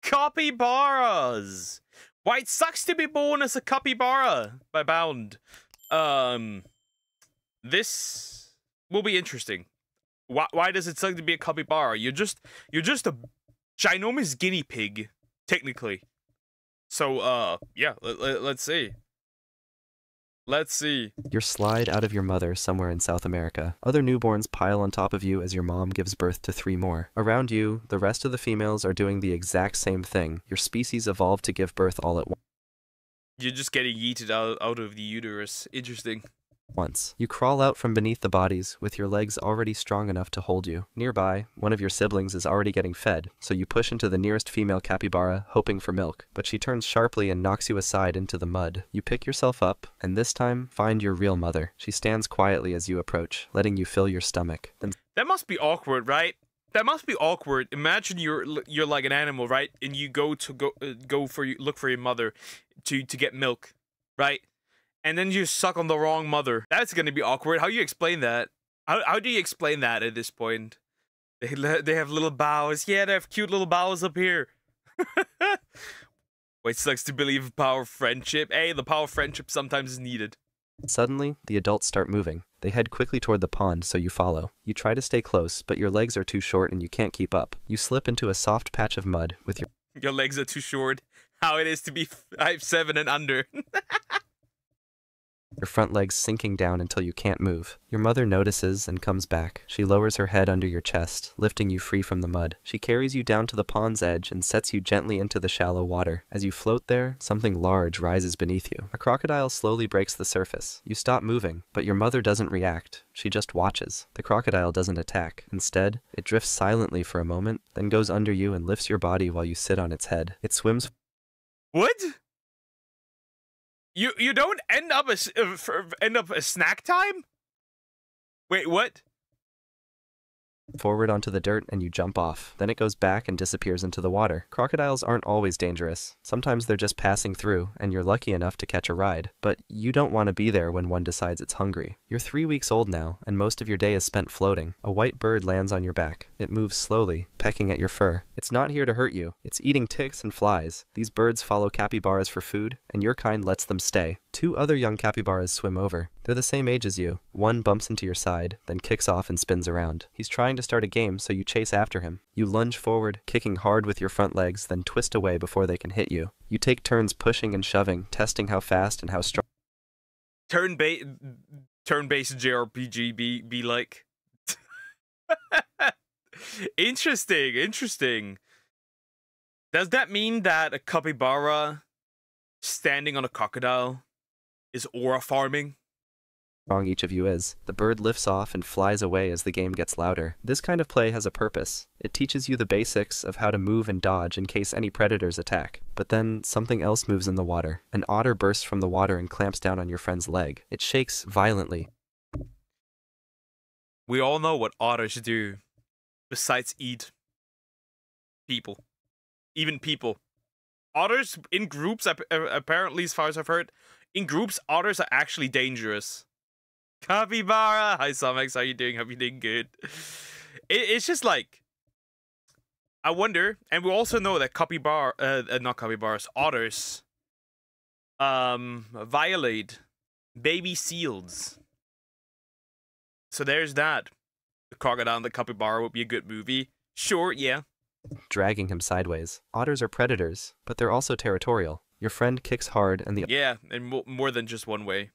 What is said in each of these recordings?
Capybaras! Why it sucks to be born as a capybara by Bound. This will be interesting. Why does it suck to be a capybara? You're just a ginormous guinea pig, technically. So, yeah, let's see. Let's see. You're slide out of your mother somewhere in South America. Other newborns pile on top of you as your mom gives birth to 3 more. Around you, the rest of the females are doing the exact same thing. Your species evolved to give birth all at once. You're just getting yeeted out of the uterus. Interesting. You crawl out from beneath the bodies, with your legs already strong enough to hold you. Nearby, one of your siblings is already getting fed, so you push into the nearest female capybara, hoping for milk. But she turns sharply and knocks you aside into the mud. You pick yourself up, and this time, find your real mother. She stands quietly as you approach, letting you fill your stomach. Then that must be awkward, right? That must be awkward. Imagine you're like an animal, right? And you look for your mother to get milk, right? And then you suck on the wrong mother. That's gonna be awkward. How do you explain that? How do you explain that at this point? They have little bows. Yeah, they have cute little bows up here. Wait, sucks to believe in power of friendship. Hey, the power of friendship sometimes is needed. Suddenly, the adults start moving. They head quickly toward the pond, so you follow. You try to stay close, but your legs are too short and you can't keep up. You slip into a soft patch of mud with your... Your legs are too short. How it is to be 5'7" and under. Your front legs sinking down until you can't move. Your mother notices and comes back. She lowers her head under your chest, lifting you free from the mud. She carries you down to the pond's edge and sets you gently into the shallow water. As you float there, something large rises beneath you. A crocodile slowly breaks the surface. You stop moving, but your mother doesn't react. She just watches. The crocodile doesn't attack. Instead, it drifts silently for a moment, then goes under you and lifts your body while you sit on its head. It swims... What? You don't end up a snack time? Wait, what? Forward onto the dirt and you jump off. Then it goes back and disappears into the water. Crocodiles aren't always dangerous. Sometimes they're just passing through and you're lucky enough to catch a ride. But you don't want to be there when one decides it's hungry. You're 3 weeks old now and most of your day is spent floating. A white bird lands on your back. It moves slowly, pecking at your fur. It's not here to hurt you. It's eating ticks and flies. These birds follow capybaras for food and your kind lets them stay. 2 other young capybaras swim over. They're the same age as you. One bumps into your side, then kicks off and spins around. He's trying to start a game, so you chase after him. You lunge forward, kicking hard with your front legs, then twist away before they can hit you. You take turns pushing and shoving, testing how fast and how strong. Turn-based JRPG be like. Interesting. Does that mean that a capybara standing on a crocodile is aura farming? Strong each of you is. The bird lifts off and flies away as the game gets louder. This kind of play has a purpose. It teaches you the basics of how to move and dodge in case any predators attack. But then something else moves in the water. An otter bursts from the water and clamps down on your friend's leg. It shakes violently. We all know what otters do besides eat people. Even people. Otters in groups, apparently, as far as I've heard, in groups, otters are actually dangerous. Capybara! Hi, Somex, how you doing? Hope you're doing good. It's just like, I wonder, and we also know that not capybaras, otters, violate baby seals. So there's that. The Crocodile and the Capybara would be a good movie. Sure, yeah. Dragging him sideways. Otters are predators, but they're also territorial. Your friend kicks hard and the... Yeah, and more than just one way.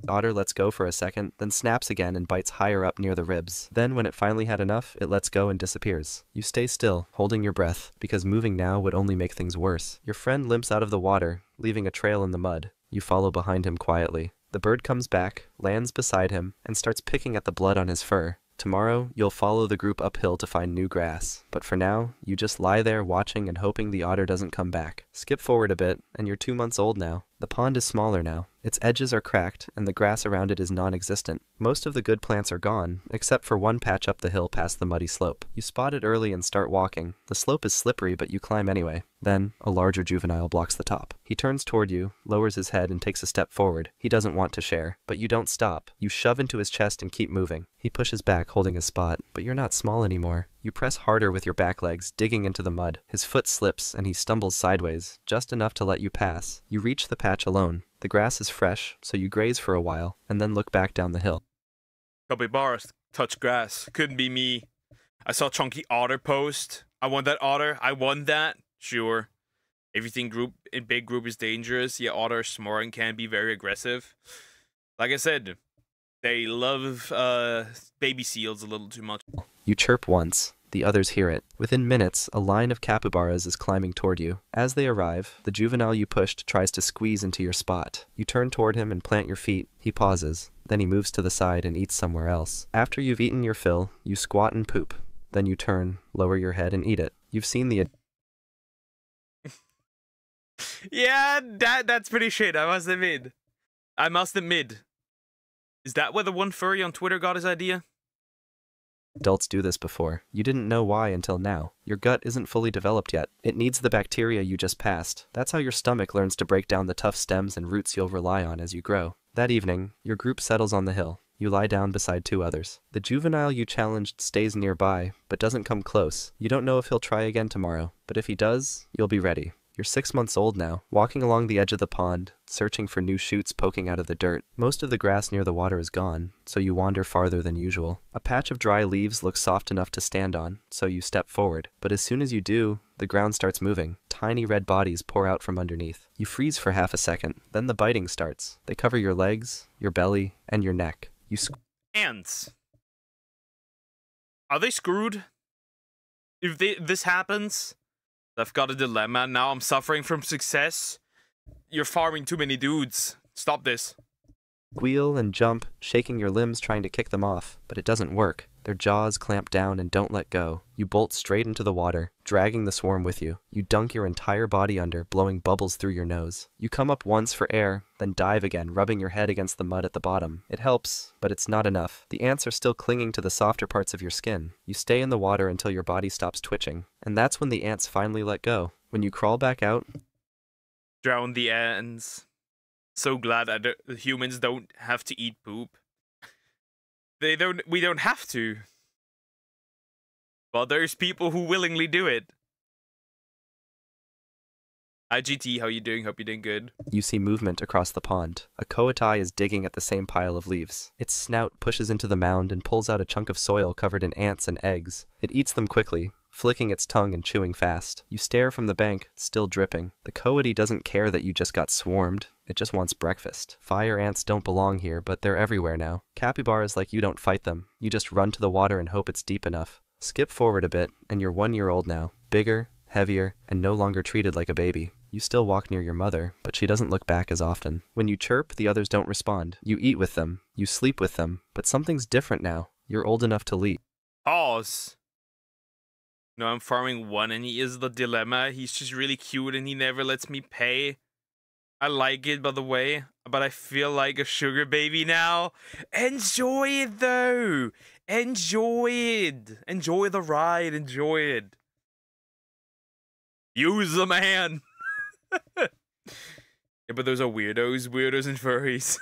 Otter lets go for a second, then snaps again and bites higher up near the ribs. Then, when it finally had enough, it lets go and disappears. You stay still, holding your breath, because moving now would only make things worse. Your friend limps out of the water, leaving a trail in the mud. You follow behind him quietly. The bird comes back, lands beside him, and starts picking at the blood on his fur. Tomorrow, you'll follow the group uphill to find new grass. But for now, you just lie there watching and hoping the otter doesn't come back. Skip forward a bit, and you're 2 months old now. The pond is smaller now, Its edges are cracked, and the grass around it is non-existent. Most of the good plants are gone, except for one patch up the hill past the muddy slope. You spot it early and start walking. The slope is slippery, but you climb anyway. Then, a larger juvenile blocks the top. He turns toward you, lowers his head, and takes a step forward. He doesn't want to share. But you don't stop. You shove into his chest and keep moving. He pushes back, holding his spot, but you're not small anymore. You press harder with your back legs, digging into the mud. His foot slips, and he stumbles sideways, just enough to let you pass. You reach the patch alone. The grass is fresh, so you graze for a while, and then look back down the hill. Capybara touch grass. Couldn't be me. I saw Chunky Otter post. I want that otter. I want that. Sure. Everything in big group is dangerous. Yeah, otters smart and can be very aggressive. Like I said, they love baby seals a little too much. You chirp once. The others hear it. Within minutes, a line of capybaras is climbing toward you. As they arrive, the juvenile you pushed tries to squeeze into your spot. You turn toward him and plant your feet. He pauses. Then he moves to the side and eats somewhere else. After you've eaten your fill, you squat and poop. Then you turn, lower your head, and eat it. You've seen the... Yeah, that's pretty shit, I must admit. Is that where the one furry on Twitter got his idea? Adults do this before. You didn't know why until now. Your gut isn't fully developed yet. It needs the bacteria you just passed. That's how your stomach learns to break down the tough stems and roots you'll rely on as you grow. That evening, your group settles on the hill. You lie down beside two others. The juvenile you challenged stays nearby, but doesn't come close. You don't know if he'll try again tomorrow, but if he does, you'll be ready. You're 6 months old now, walking along the edge of the pond, searching for new shoots poking out of the dirt. Most of the grass near the water is gone, so you wander farther than usual. A patch of dry leaves looks soft enough to stand on, so you step forward. But as soon as you do, the ground starts moving. Tiny red bodies pour out from underneath. You freeze for half a second, then the biting starts. They cover your legs, your belly, and your neck. Ants. Are they screwed? If this happens... I've got a dilemma. Now I'm suffering from success. You're farming too many dudes. Stop this. Squeal and jump, shaking your limbs trying to kick them off, but it doesn't work. Their jaws clamp down and don't let go. You bolt straight into the water, dragging the swarm with you. You dunk your entire body under, blowing bubbles through your nose. You come up once for air, then dive again, rubbing your head against the mud at the bottom. It helps, but it's not enough. The ants are still clinging to the softer parts of your skin. You stay in the water until your body stops twitching. And that's when the ants finally let go. When you crawl back out... Drown the ants. So glad humans don't have to eat poop. We don't have to. But there's people who willingly do it. Hi GT, how you doing? Hope you're doing good. You see movement across the pond. A coati is digging at the same pile of leaves. Its snout pushes into the mound and pulls out a chunk of soil covered in ants and eggs. It eats them quickly, flicking its tongue and chewing fast. You stare from the bank, still dripping. The coati doesn't care that you just got swarmed. It just wants breakfast. Fire ants don't belong here, but they're everywhere now. Capybaras like you don't fight them. You just run to the water and hope it's deep enough. Skip forward a bit, and you're 1 year old now. Bigger, heavier, and no longer treated like a baby. You still walk near your mother, but she doesn't look back as often. When you chirp, the others don't respond. You eat with them. You sleep with them. But something's different now. You're old enough to leave. Pause. No, I'm farming one and he is the dilemma. He's just really cute and he never lets me pay. I like it, by the way, but I feel like a sugar baby now. Enjoy it, though. Enjoy it. Enjoy the ride. Enjoy it. Use the man. Yeah, but those are weirdos and furries.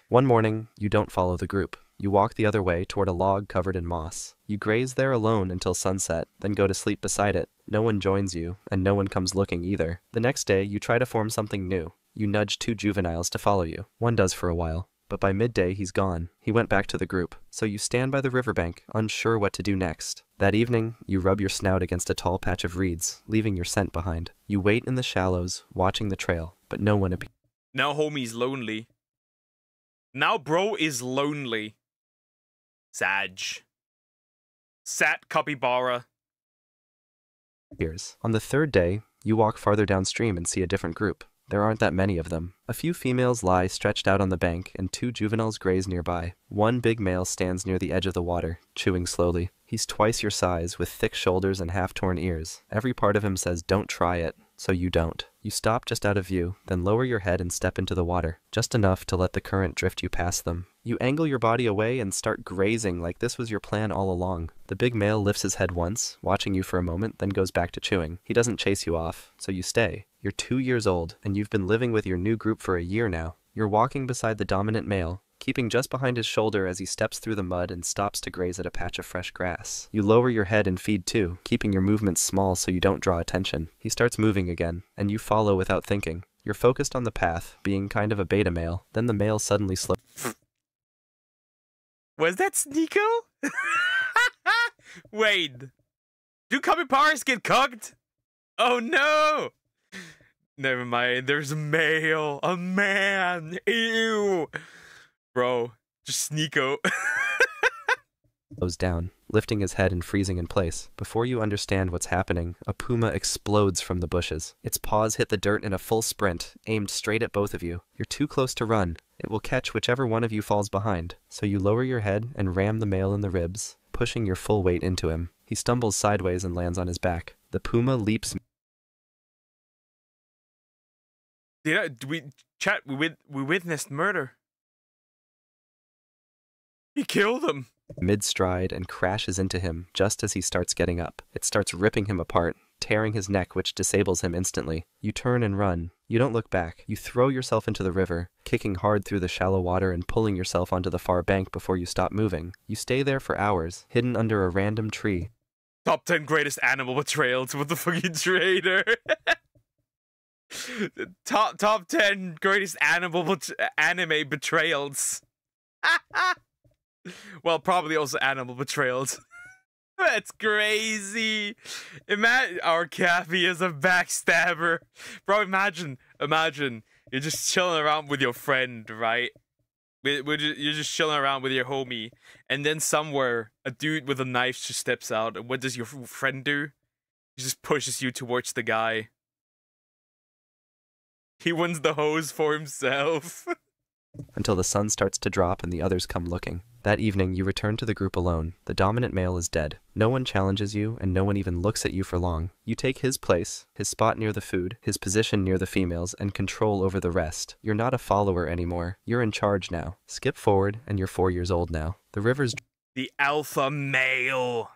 One morning, you don't follow the group. You walk the other way toward a log covered in moss. You graze there alone until sunset, then go to sleep beside it. No one joins you, and no one comes looking either. The next day, you try to form something new. You nudge 2 juveniles to follow you. One does for a while, but by midday he's gone. He went back to the group. So you stand by the riverbank, unsure what to do next. That evening, you rub your snout against a tall patch of reeds, leaving your scent behind. You wait in the shallows, watching the trail, but no one appears. Now homie's lonely. Now bro is lonely. Sag. Sat Capybara. On the 3rd day, you walk farther downstream and see a different group. There aren't that many of them. A few females lie stretched out on the bank, and 2 juveniles graze nearby. One big male stands near the edge of the water, chewing slowly. He's twice your size, with thick shoulders and half-torn ears. Every part of him says, "Don't try it." so you don't. You stop just out of view, then lower your head and step into the water, just enough to let the current drift you past them. You angle your body away and start grazing like this was your plan all along. The big male lifts his head once, watching you for a moment, then goes back to chewing. He doesn't chase you off, so you stay. You're 2 years old, and you've been living with your new group for a year now. You're walking beside the dominant male, keeping just behind his shoulder as he steps through the mud and stops to graze at a patch of fresh grass. You lower your head and feed too, keeping your movements small so you don't draw attention. He starts moving again, and you follow without thinking. You're focused on the path, being kind of a beta male. Then the male suddenly slows. Was that Sneeko? Wait. Do capybaras get cooked? Oh no! Never mind, there's a male. A man. Ew. Bro, just Sneeko. Slows down, lifting his head and freezing in place. Before you understand what's happening, a puma explodes from the bushes. Its paws hit the dirt in a full sprint, aimed straight at both of you. You're too close to run. It will catch whichever one of you falls behind. So you lower your head and ram the male in the ribs, pushing your full weight into him. He stumbles sideways and lands on his back. The puma leaps. We witnessed murder. He killed him. Mid-stride and crashes into him just as he starts getting up. It starts ripping him apart, tearing his neck, which disables him instantly. You turn and run. You don't look back. You throw yourself into the river, kicking hard through the shallow water and pulling yourself onto the far bank before you stop moving. You stay there for hours, hidden under a random tree. Top 10 greatest animal betrayals. What the fucking traitor? top 10 greatest anime betrayals. Well, probably also animal betrayals. That's crazy. Imagine our Cappy is a backstabber. Bro, imagine you're just chilling around with your friend, right? You're just chilling around with your homie, and then somewhere a dude with a knife just steps out, and what does your friend do? He just pushes you towards the guy. He wins the hose for himself. Until the sun starts to drop and the others come looking. That evening, you return to the group alone. The dominant male is dead. No one challenges you, and no one even looks at you for long. You take his place, his spot near the food, his position near the females, and control over the rest. You're not a follower anymore. You're in charge now. Skip forward, and you're 4 years old now. The river's the alpha male.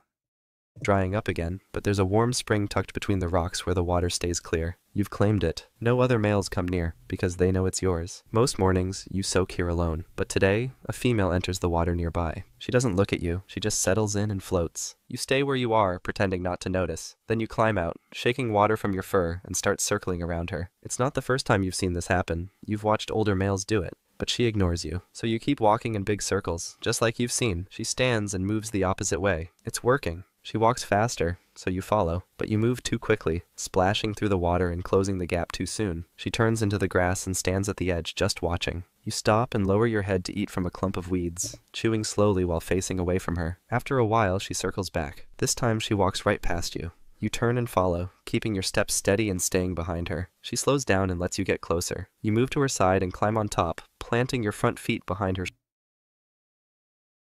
Drying up again, but there's a warm spring tucked between the rocks where the water stays clear. You've claimed it. No other males come near, because they know it's yours. Most mornings, you soak here alone, but today, a female enters the water nearby. She doesn't look at you, she just settles in and floats. You stay where you are, pretending not to notice. Then you climb out, shaking water from your fur, and start circling around her. It's not the first time you've seen this happen. You've watched older males do it. But she ignores you, so you keep walking in big circles, just like you've seen. She stands and moves the opposite way. It's working. She walks faster, so you follow, but you move too quickly, splashing through the water and closing the gap too soon. She turns into the grass and stands at the edge, just watching. You stop and lower your head to eat from a clump of weeds, chewing slowly while facing away from her. After a while, she circles back. This time, she walks right past you. You turn and follow, keeping your steps steady and staying behind her. She slows down and lets you get closer. You move to her side and climb on top, planting your front feet behind her.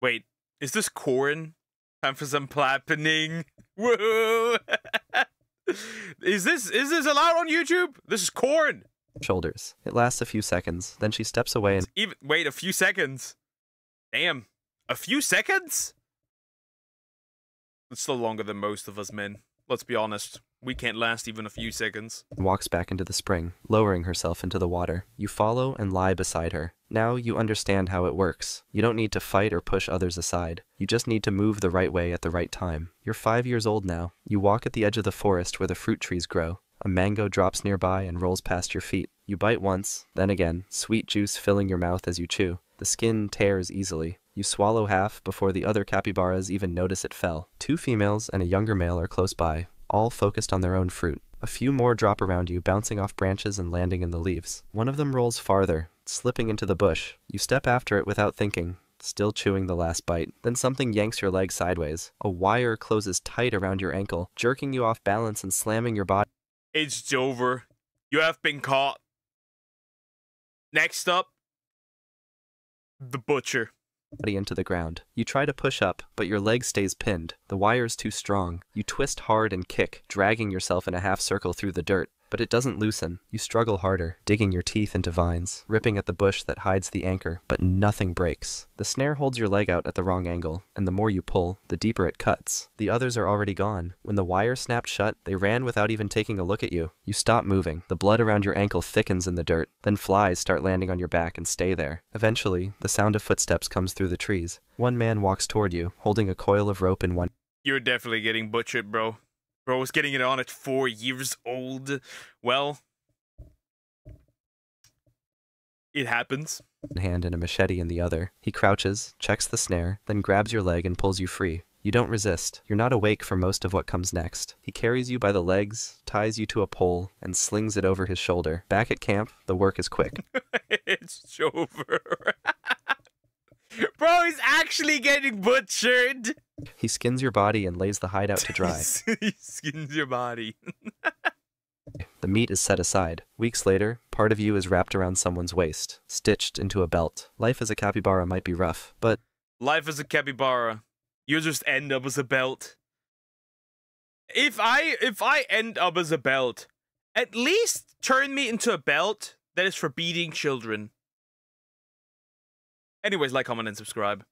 Wait, is this Corin? Time for some plappening. Whoa! Is this allowed on YouTube? This is Corin. Shoulders. It lasts a few seconds, then she steps away and wait, a few seconds. Damn. A few seconds? It's still longer than most of us men. Let's be honest. We can't last even a few seconds. Walks back into the spring, lowering herself into the water. You follow and lie beside her. Now you understand how it works. You don't need to fight or push others aside. You just need to move the right way at the right time. You're 5 years old now. You walk at the edge of the forest where the fruit trees grow. A mango drops nearby and rolls past your feet. You bite once, then again, sweet juice filling your mouth as you chew. The skin tears easily. You swallow half before the other capybaras even notice it fell. 2 females and a younger male are close by, all focused on their own fruit. A few more drop around you, bouncing off branches and landing in the leaves. One of them rolls farther, slipping into the bush. You step after it without thinking, still chewing the last bite. Then something yanks your leg sideways. A wire closes tight around your ankle, jerking you off balance and slamming your body. It's over. You have been caught. Next up, the butcher. Into the ground. You try to push up, but your leg stays pinned. The wire's too strong. You twist hard and kick, dragging yourself in a half circle through the dirt. but it doesn't loosen. You struggle harder, digging your teeth into vines, ripping at the bush that hides the anchor, but nothing breaks. The snare holds your leg out at the wrong angle, and the more you pull, the deeper it cuts. The others are already gone. When the wire snapped shut, they ran without even taking a look at you. You stop moving. The blood around your ankle thickens in the dirt. Then flies start landing on your back and stay there. Eventually, the sound of footsteps comes through the trees. One man walks toward you, holding a coil of rope in one. You're definitely getting butchered, bro. Bro was getting it on at 4 years old. Well, it happens. Hand and a machete in the other. He crouches, checks the snare, then grabs your leg and pulls you free. You don't resist. You're not awake for most of what comes next. He carries you by the legs, ties you to a pole, and slings it over his shoulder. Back at camp, the work is quick. It's over. Bro, he's actually getting butchered. He skins your body and lays the hide out to dry. He skins your body. The meat is set aside. Weeks later, part of you is wrapped around someone's waist, stitched into a belt. Life as a capybara might be rough, but... Life as a capybara. You just end up as a belt. If I end up as a belt, at least turn me into a belt that is for beating children. Anyways, like, comment, and subscribe.